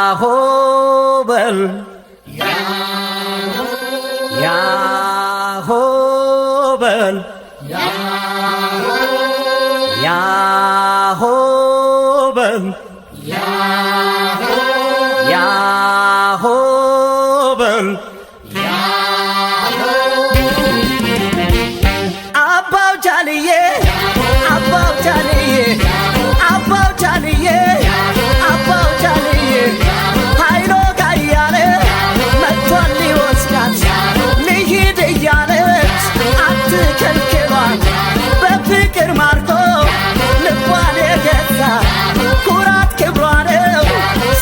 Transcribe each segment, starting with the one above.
ያሆበል ያሆበል ያሆበል ያሆበል አባው ጃልዬ አባው ጃልዬ አባው ጃልዬ አባው ጃልዬ ኃይሎ ጋያለ መጥቷል ሊወስዳት ልሂድ እያለች አትከልክሏት በፍቅር ማርኮ ልቧን የገዛ ኩራት ክብሯ ነው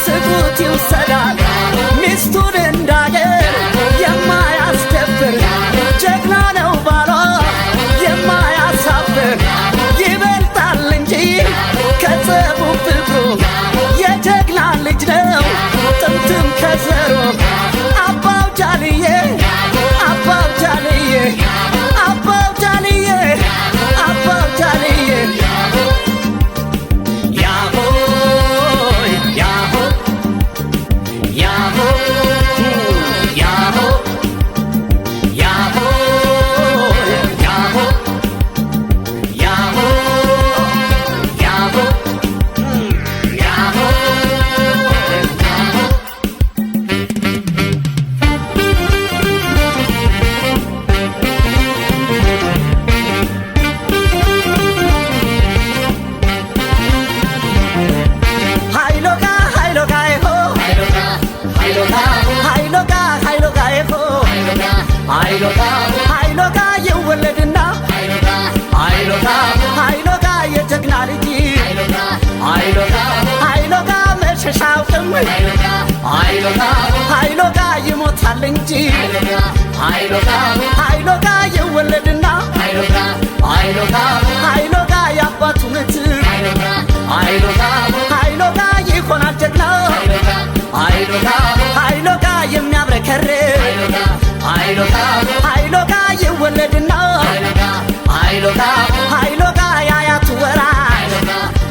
ስጡት ይውሰዳል ሚስቱን እንዳገር የማያስደፍር ጀግና ነው ባሏ የማያሳፍር ይበልጣል እንጂ ከጸቡ ፍቅሩ የጀግና ልጅ ነው ጥምትም ከዘሮ አባው ጃልዬ አባው ጃልዬ አባው ጃልዬ አባው ጃልዬ ያሆ ያሆ ያሆ ያሆ ያሆ ያሆ ያሆ ያሆ ያሆ ሃይሎጋ ሃይሎጋ ይሆ ሃይሎጋ ሃይሎጋ ይሆ ሃይሎጋ ሃይሎጋ ይወለድና ሃይሎጋ ሃይሎጋ የጀግና ልጅ ሃይሎጋ ሃይሎጋ መሸሻውጥም ሃይሎጋ ሃይሎጋ ይሞታል እንጂ ሃይሎጋ ሃይሎጋ ይወለድና ሃይሎጋ ሃይሎጋ የአባቱ ምትክ ሃይሎጋ ሃይሎጋ ይሆናል ጀግና ሃይሎጋ ሃይሎጋ የሚያብረከርክ ሃይሎጋ ሃይሎጋ ይወለድና ሃይሎጋ ሃይሎጋ ያያቱ ወራሽ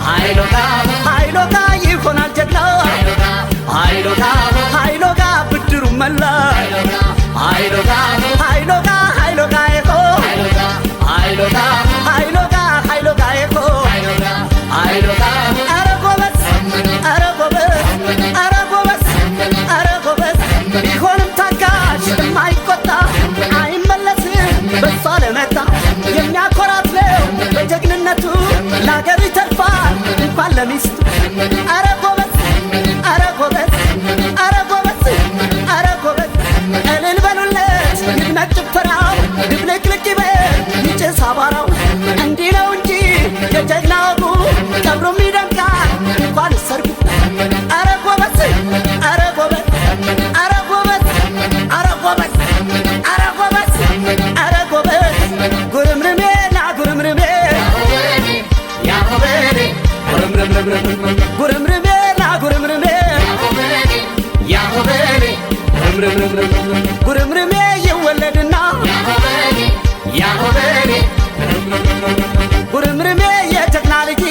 ሃይሎጋ ሃይሎጋ ይሆናል ጀግና ሃይሎጋ ሃይሎጋ ብድሩ መላሽ ሃይሎጋ ሃይሎጋ ሃይሎጋ ይኮ ሃይሎጋ ሃይሎጋ ሃይሎጋ ይኮ ሃይሎጋ ኧረ ጎበዝ ኧረ ጎበዝ ኧረ ጎበዝ ኧረ ጎበዝ ቢሆንም ታጋሽ የማይቆጣ አይመለስም በሷ ለመጣ የሚያኮራት ነው በጀግንነቱ ለአገሩ ይተርፋል እንኳን ለሚስቱ ኧረ ጎበዝ ኧረ ጎበዝ ኧረ ጎበዝ ኧረ ጎበዝ እልል በሉለት ይድመቅ ጭፈራው ድብልቅልቅ ይበል ይጭስ አቧራው እንዲህ ነው እንጂ የጀግና ወጉ ቀብሩም ይደምቃል እንኳን ሰርጉ ኧረ ጎበዝ ኧረ ጎበዝ ኧረ ጎበዝ ኧረ ጎበዝ ኧረ ጎበዝ ኧረ ጎበዝ ጉርምርሜ ና ጉርምርሜ ያሆበሌ ጉርምርሜ ና ጉርምርሜ ያሆበሌ ጉርምርሜ ይወለድና ያሆበሌ ጉርምርሜ የጀግና ልጅ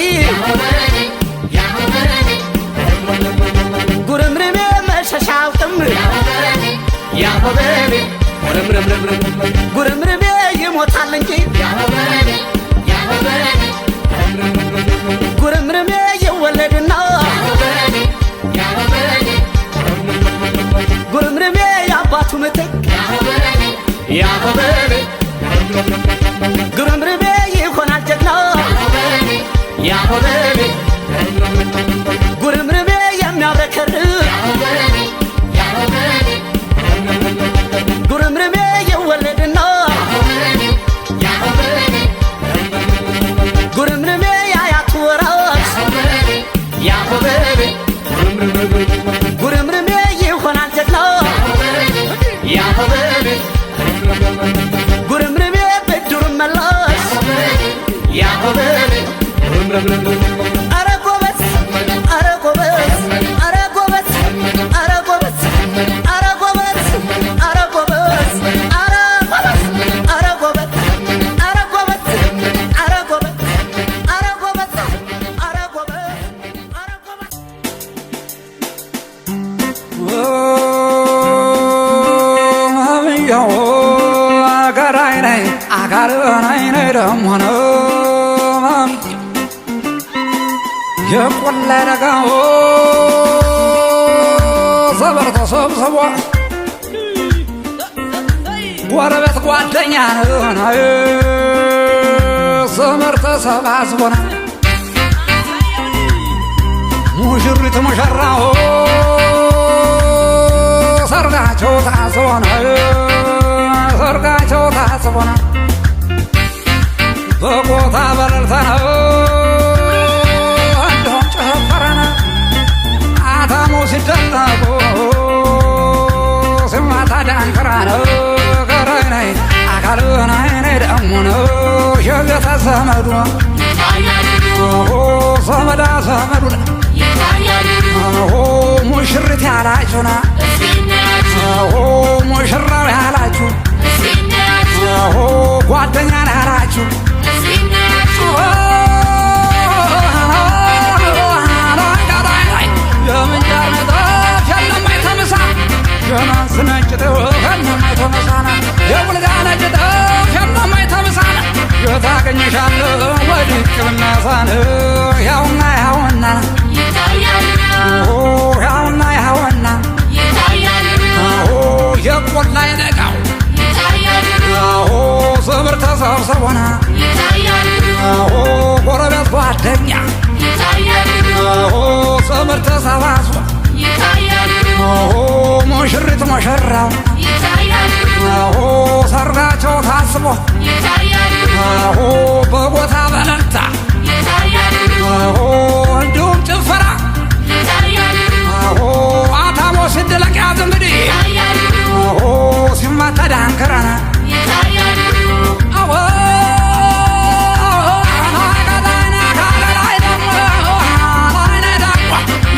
ጉርምርሜ መሸሻውጥም ያሆበሌ ጉርምርሜ ይሞታል እንጂ ጉርምርሜ ይወለድና ጉርምርሜ የአባቱ ምትክ ያሆበሌ ጉርምርሜ ይሆናል ጀግና ያሆበሌ ጉርምርሜ የሚያብረከርክ ጉርምርሜ ይወለድና ጉርምርሜ ያያቱ ወራሽ ያሆበሌ ጉርምርሜ ይሆናል ጀግና ያሆበሌ ጉርምርሜ ብድሩን መላሽ ያሆበሌ ኧረ ጎበዝ ኧረ ጎበዝ ኧረ ጎበዝ ኧረ ጎበዝ ኧረ ጎበዝ ኧረ ጎበዝ ኧረ ጎበዝ ኧረ ጎበዝ ኧረ ጎበዝ ኧረ ጎበዝ ኧረ ጎበዝ ኧረ ጎበዝ ኧረ ጎበዝ አካልናይነ ደሞነ የቆላ ደጋው ሰበር ተሰብስቦ ጎረቤት ጓደኛ ነው ሰመር ተሰባስቦና ሙሽሪት ሙሽራው ሰርጋቸው ታስቦና ሰርጋቸው ታስቦና በቦታ በለልታ ነው እንደውም ጨፈረና አታሞ ሲደለቁ ስማታ ዳንከራ ነው ከረናይ አካልናይ ደሞ ነው የቤተ ዘመዱ ዘመዳ ዘመዱ ሙሽሪት ያላችሁና ሙሽራው ያላችሁ ጓደኛ ያላችሁ የምንጃር ነጠፍ የለማይ ተምሳ የናንስ ነጭ ጥፍ የለማይ ተመሳና የቡልጋ ነጭ ጥፍ የለማይ ተምሳና የታገኘሻለሁ ወድቅ ብናሳን ያውና ያውና ያውና ያውና የቆላ የነጋው ስምር ተሰብሰቦና ጎረቤት ጓደኛ ስምር ተሰባስቦ ሙሽሪት ሙሽራው ሰርጋቸው ታስቦ በቦታ በለልታ እንዲሁም ጭፈራ አታሞ ሲደለቅ ያዝ እንግዲህ ሲማታ ዳንከራና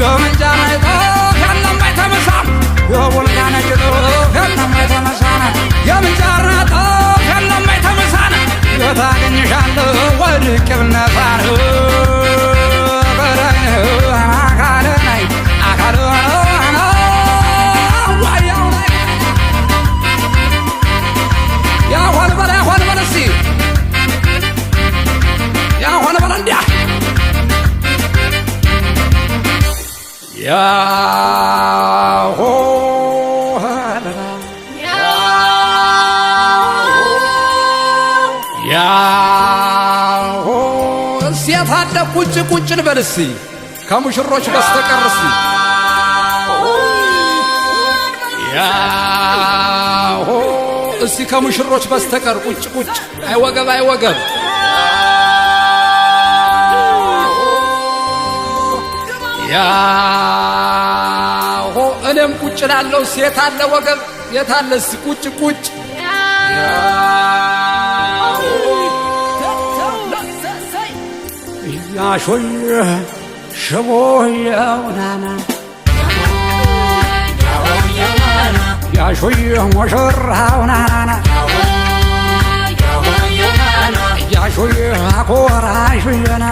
የምንጃር ነጠፍ የለማይ ተመሳም የቡልጋ ነጭ ጥፍ የለማይ ተመሳና የምንጃር ነጠፍ የለማይ ተመሳና የታገኝሻለሁ ወድቅ ብነሳን አካልናይ ያሆን በላ ያሆን በላ እስቲ ያሆን በላ እንዲያ ያሆ ያሆ እስቲ የታለ ቁጭ ቁጭ ልበል እስቲ ከሙሽሮች በስተቀር እስቲ ያሆ እስቲ ከሙሽሮች በስተቀር ቁጭ ቁጭ አይወገብ አይወገብ ያሆ እኔም ቁጭ ላለው ሴት አለ ወገብ የታለ እስቲ ቁጭ ቁጭ ያሾይ ሽቦየውናና ያሾይ ሙሽራውናና ያሾይ አኮራሹየና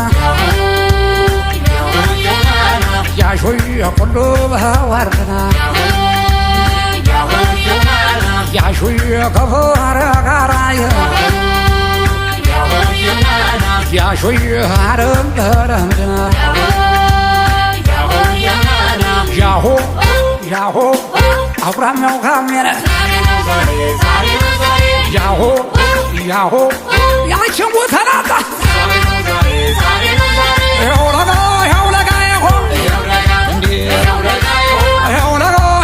ያሾይ ኩሉ በወርና ያሾይ ከፈረ ጋራየ ያሾይ አረም ለረምድና ያሆ ያሆ አብራሚያው ካሜረ ያሆ ያሆ ያችን ቦተናታ ያውለጋ ያውለጋ ያሆ እንዴ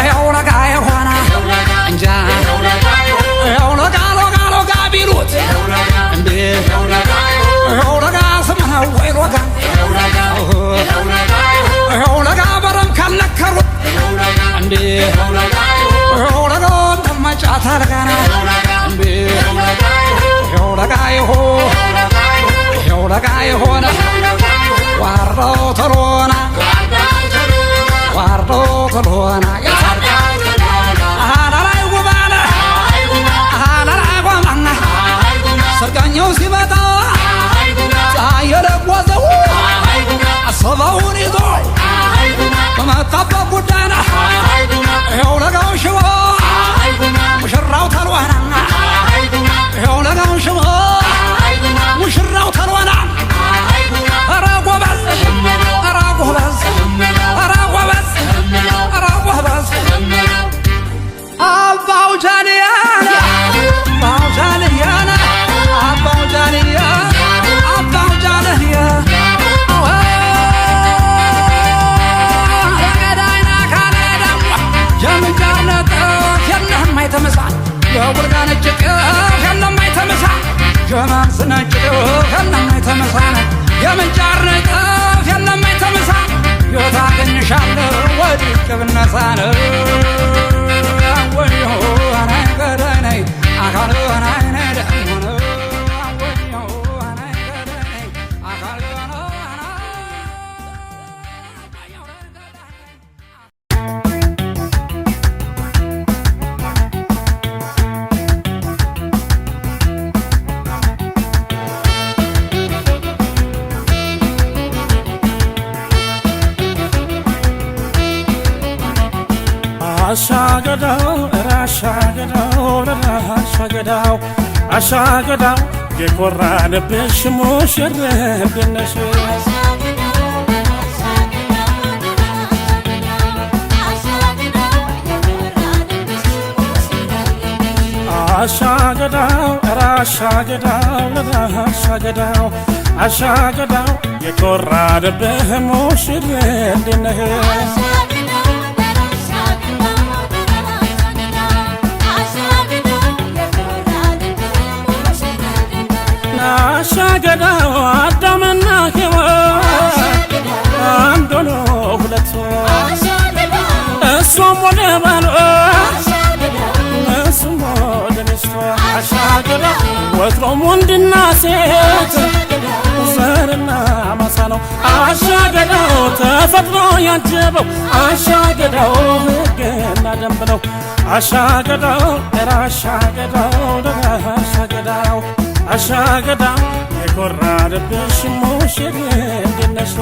ያውለጋ ያሆና እንጃ ያውለጋ ሎጋ ሎጋ ቢሉት እንዴ ያውለጋ ስምነው ወይ ሎጋ ያውለጋ በረም ካልነከሩት እንዴ ያውለጋ ተማጫታ ለጋና እንዴ ያውለጋ ይሆ ያውለጋ ይሆና ዋርዶ ተሎና ዋርዶ ተሎና አላላይ ጉባና አላላይ ጉባና ሰርጋኛው ሲመጣ ፀሐይ የለቆዘው አሰባውን ይዞ በመጣበት ጉዳና ይኸው ለጋው ሽቦ ሙሽራው ተልዋና ይኸው ለጋው ሽቦ አሻገዳው ራሻገዳው ራሻገዳው አሻገዳው የኮራንብሽ ሙሽርነሽ አሻገዳው ራሻገዳው ራሻገዳው አሻገዳው የኮራንብህ ሙሽርነሽ አሻገዳው አዳምና ሔዋን አንድ ሆኖ ሁለት እሷም ወደ ባሏ እሱም ወደ ሚስቷ አሻገዳው ወትሮም ወንድና ሴት ዘርና ማሳ ነው አሻገዳው ተፈጥሮ ያጀበው አሻገዳው ሕግና ደንብ ነው አሻገዳው ራሻገዳው ራሻገዳው አሻገዳው የኮራንብሽ ሙሽርነሽ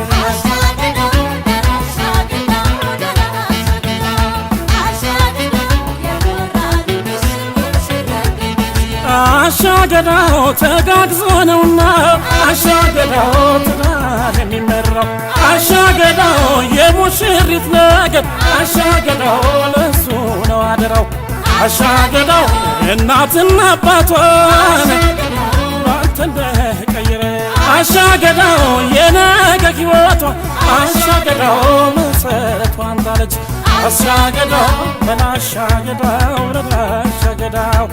አሻገዳው ተጋግዞ ነውና አሻገዳው ትዳር የሚመራው አሻገዳው የሙሽሪት ነገር አሻገዳው ለሱ ነው አደራው አሻገዳው እናትና አባቷን እንደቀየረ አሻገዳው የነገ ሕይወቷ አሻገዳው መሰረቷን ጣለች አሻገዳው በላሻገዳው ለላሻገዳው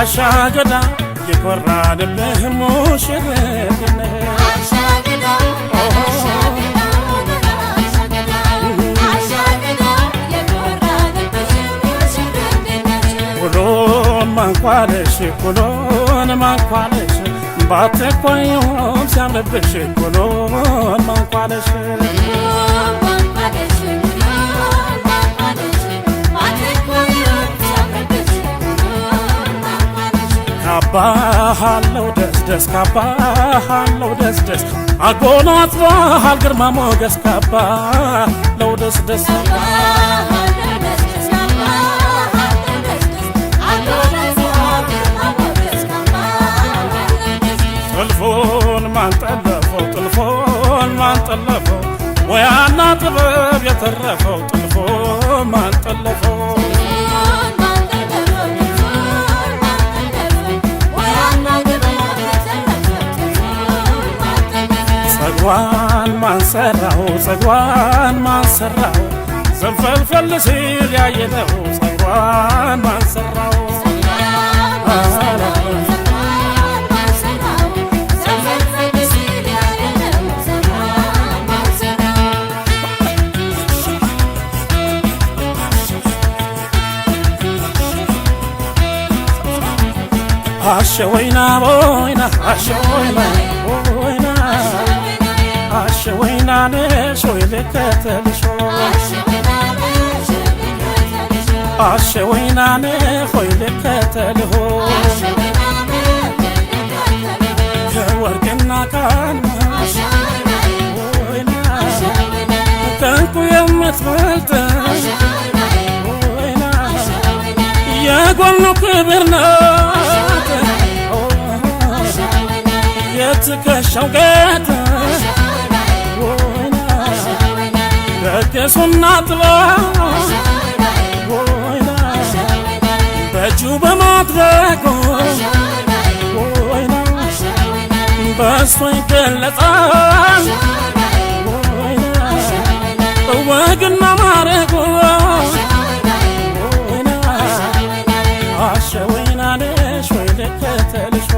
አሻገዳው የኮራንብህ ሙሽርነሽ ኩሎን ማንኳለሽ ኩሎን ማንኳለሽ ባትኳዩም ሲያምርብሽ ኩሎን ማንኳለሽ ካባሃለው ደስ ደስ ካባሃለው ደስ ደስ አጎናጽፎሃል ግርማ ሞገስ ካባለው ደስ ደስ ጥልፉን ማንጠለፈው ጥልፉን ማንጠለፈው ሙያና ጥበብ የተረፈው ጥልፉን ማንጠለፈው ጸጉሯን ማንሰራው ጸጉሯን ማንሰራው ዘንፈልፈል ሲል ያየነው ጸጉሯን ማንሰራው አሸወይና ቦይና አሸወይና ቦይና አሸወይና ነሽ ወይ ልከተልሽ አሸወይና ነሽ ወይ ልከተልህ ከወርቅና ከአልማዝ ወይና ከዕንቁ የምትበልጥ ወይና የጎኑ ክብር ናት የትከሻው ጌጥ ወይና በገሱና ጥላት ወይና በእጁ በማድረጉ ወይና በስቶ ይገለጣል ወይና ወግና ማረጉ ወይና አሸወይና ነሽ ወይ ልከተልሽ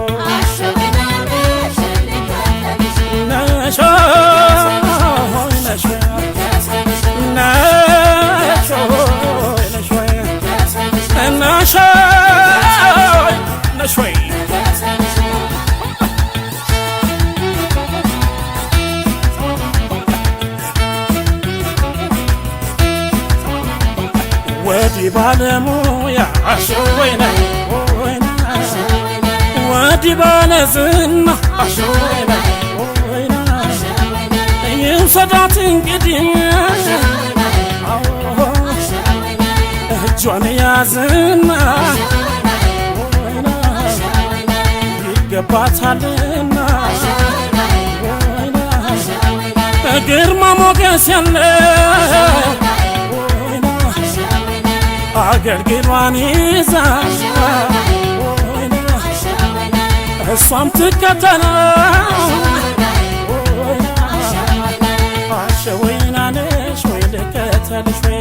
ወዲህ ባለሙያ አሸወይና ወዲህ ባለዝና አሸወይና ይውሰዳት እንግዲህ እጇ ዝና ይገባታልና ግርማ ሞገስ ያለው አገልግሏን ይዛ እሷም ትከተለው አሸወይና ነሽ ወይ ልከተልሽ ወይ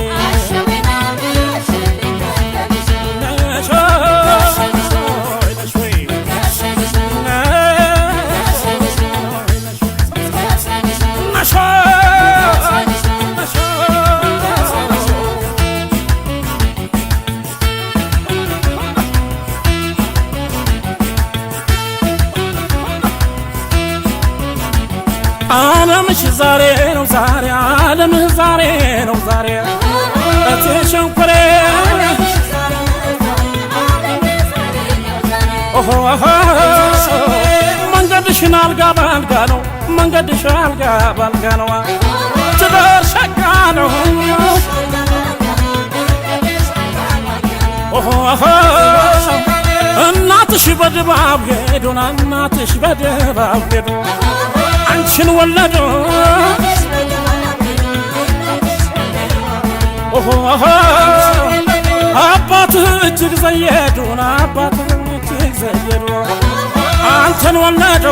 ዓለምሽ ዛሬ ነው ዛሬ ዓለምህ ዛሬ ነው ዛሬ እትሸንኮሬ መንገድሽን አልጋ ባልጋ ነው መንገድሽ አልጋ ባልጋ ነው ትዳር ሸጋ ነው እናትሽ በድባብ ሄዱና እናትሽ በድባብ ሄዱ አንቺን ወለዱ አባትህ እጅግ ዘየዱና አባትህ እጅግ ዘየዱ አንተን ወለዱ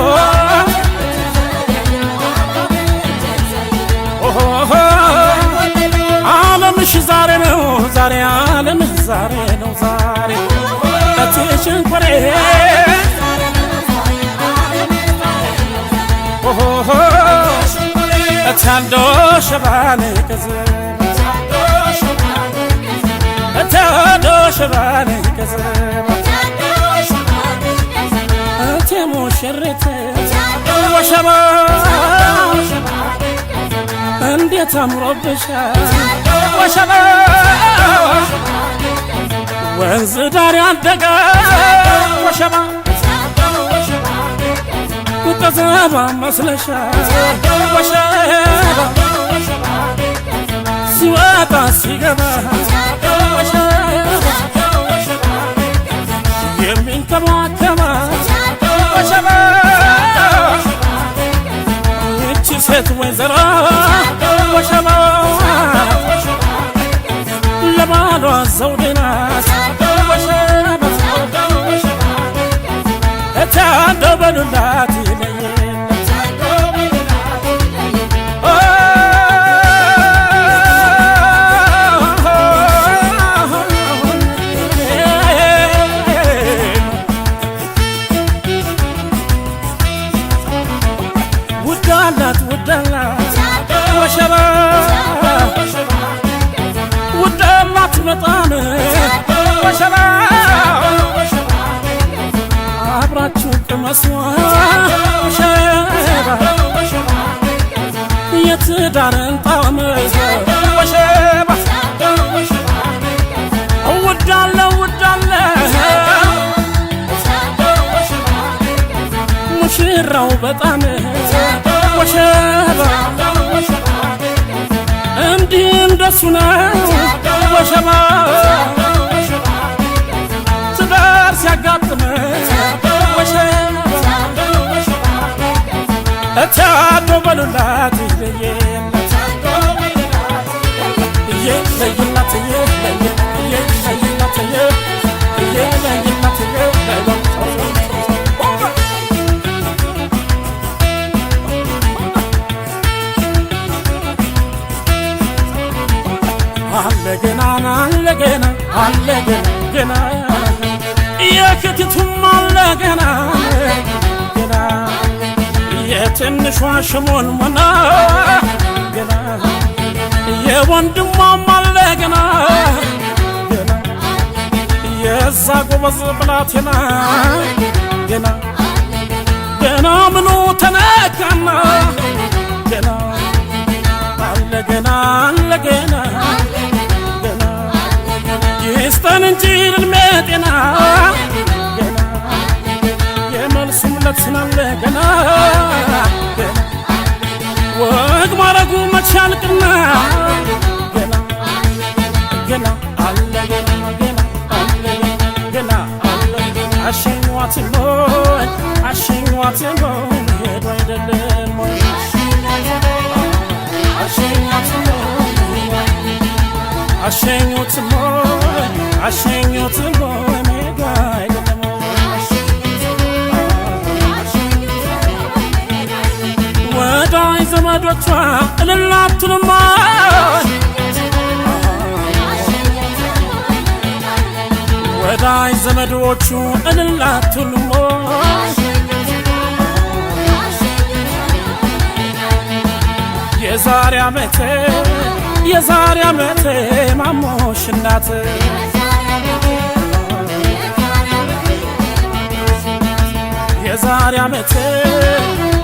ዓለምሽ ዛሬ ነው ዛሬ ዓለምሽ ዛሬ ነው ዛሬ እትሸንኮሬ እታንዶ ሸባኔ ከዘባ እታንዶ ሸባኔ ከዘባ እቴ ሙሽሪት ወሸባ እንዴት አምሮብሻል ወሸባ ወንዝ ዳር ያደገ ወሸባ ከዘባ መስለሻል ወሸባ ሲወጣ ሲገባ ወሸባ የሚንከባከባት ወሸባ ይቺ ሴት ወይዘሮ ወሸባ ለባሏ ዘውዴ ናት ወሸባ እታንዶ በሉላት ውዳላት ወሸባ ውዳላት በጣም ወሸባ አብራችሁ ቅመሷ ወሸባ የትዳርን ጣዕም ወሸባ ውዳለው ሙሽራው በጣም ወሸባ እንዲህ እንደሱ ነው ወሸባ ትዳር ሲያጋጥም ወሸባ እታንዶ በሉላት ለይላት አለገና የክቲቱም አለገና ገና የትንሿ ሽሞን ሞና ገና የወንድሟም አለገና ገና የዛ ጎበዝ ብላቴና ገና ገና ምኑ ተነካና ገና አለገና ይስጠን እንጂ ዕድሜ ጤና ገና የመልሱም ለት ስላለ ገና ወግ ማረጉ መች ያልቅና ገና አለ ገና አሸኛትም ሄዱ አይደለም ወይ አሸኙትም አሸኙትም ሄዱ አይደለም ወዳይ ዘመዶቿ እልላቱንማ ወዳይ ዘመዶቹ እልላቱንማ የዛሬ ዓመቴ ማሞሽ እናት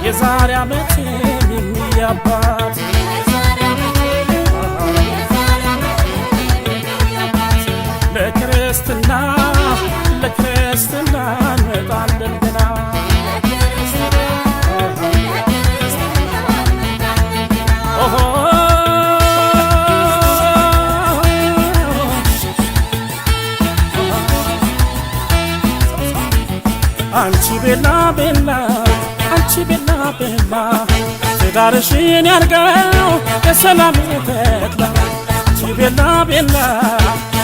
የዛሬ ዓመቴ የሚያባት ለክርስትና እንመጣለን ገና አንቺ ቤላ ትዳርሽን ያርገው የሰላም ተድላ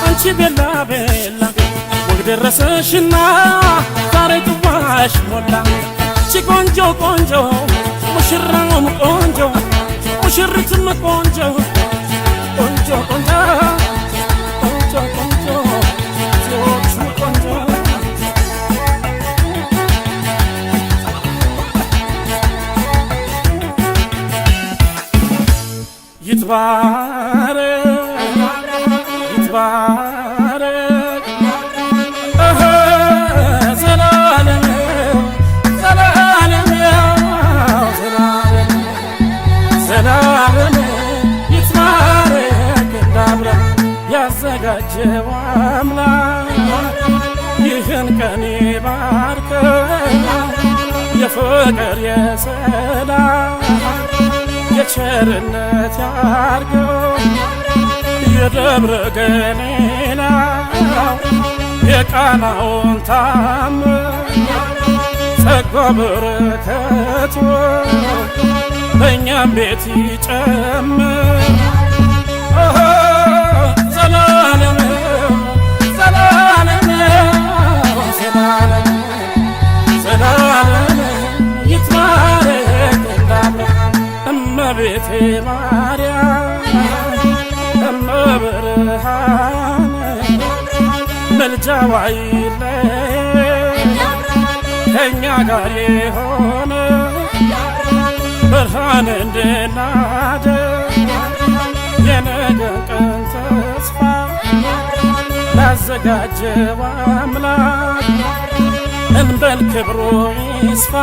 አንቺ ቤላ ወግ ደረሰሽና ዛሬ ጥዋሽ ሞላ ቺ ቆንጆ ሙሽራውም ቆንጆ ሙሽሪትም ቆንጆ ይትባረክ ዘላለም ይትባረክ እንዳምራ ያዘጋጀው አምላክ ይህን ቀን ይባርከው የፍቅር የሰላም የቸርነት ያርገው የደብረ ገሊላ የቃናውን ታምር ጸጋ በረከቱ በእኛም ቤት ይጨምር ዘላለም ይትባረክ እንዳምራ እመቤቴ ማርያም እመብርሃን መልጃዋ አይለየን ከእኛ ጋር የሆነ ብርሃን እንድናደር የነገን ቀን ተስፋ ላዘጋጀው አምላክ እንበል ክብሩ ይስፋ